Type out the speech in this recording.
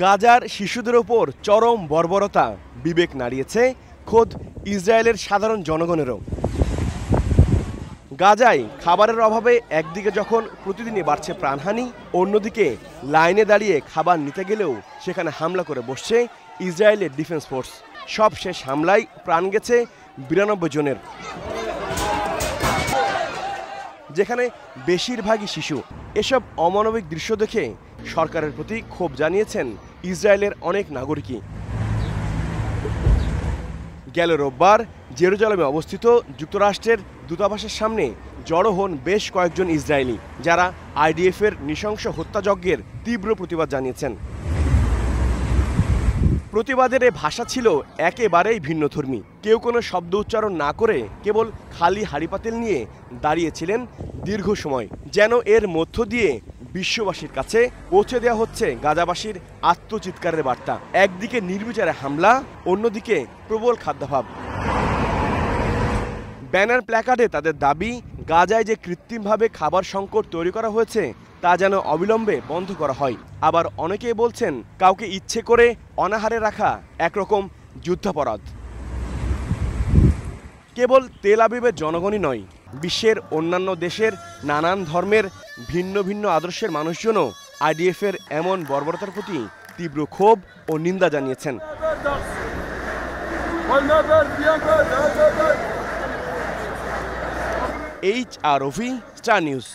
গাজার শিশুদের ওপর চরম বর্বরতা বিবেক নাড়িয়েছে খোদ ইসরায়েলের সাধারণ জনগণেরও। গাজায় খাবারের অভাবে একদিকে যখন প্রতিদিনই বাড়ছে প্রাণহানি, অন্যদিকে লাইনে দাঁড়িয়ে খাবার নিতে গেলেও সেখানে হামলা করে বসছে ইসরায়েলের ডিফেন্স ফোর্স। সব শেষ হামলায় প্রাণ গেছে 92 জনের, যেখানে বেশিরভাগই শিশু। এসব অমানবিক দৃশ্য দেখে সরকারের প্রতি ক্ষোভ জানিয়েছেন ইসরায়েলের অনেক নাগরিকই। গেল রোববার জেরুজালেমে অবস্থিত যুক্তরাষ্ট্রের দূতাবাসের সামনে জড়ো হন বেশ কয়েকজন ইসরায়েলি, যারা আইডিএফের নৃশংস হত্যাযজ্ঞের তীব্র প্রতিবাদ জানিয়েছেন। প্রতিবাদের এ ভাষা ছিল একেবারেই ভিন্নধর্মী। কেউ কোনো শব্দ উচ্চারণ না করে কেবল খালি হাঁড়িপাতিল নিয়ে দাঁড়িয়েছিলেন দীর্ঘ সময়, যেন এর মধ্য দিয়ে বিশ্ববাসীর কাছে পৌঁছে দেওয়া হচ্ছে গাজাবাসীর আত্মচিৎকারের বার্তা। একদিকে নির্বিচারে হামলা, অন্যদিকে প্রবল খাদ্যাভাব। ব্যানার প্ল্যাকার্ডে তাদের দাবি, গাজায় যে কৃত্রিমভাবে খাবার সংকট তৈরি করা হয়েছে তা যেন অবিলম্বে বন্ধ করা হয়। আবার অনেকেই বলছেন, কাউকে ইচ্ছে করে অনাহারে রাখা একরকম যুদ্ধাপরাধ। কেবল তেল আবিবের জনগণই নয়, বিশ্বের অন্যান্য দেশের নানান ধর্মের ভিন্ন ভিন্ন আদর্শের মানুষজনও আইডিএফের এমন বর্বরতার প্রতি তীব্র ক্ষোভ ও নিন্দা জানিয়েছেন। HROV, star news.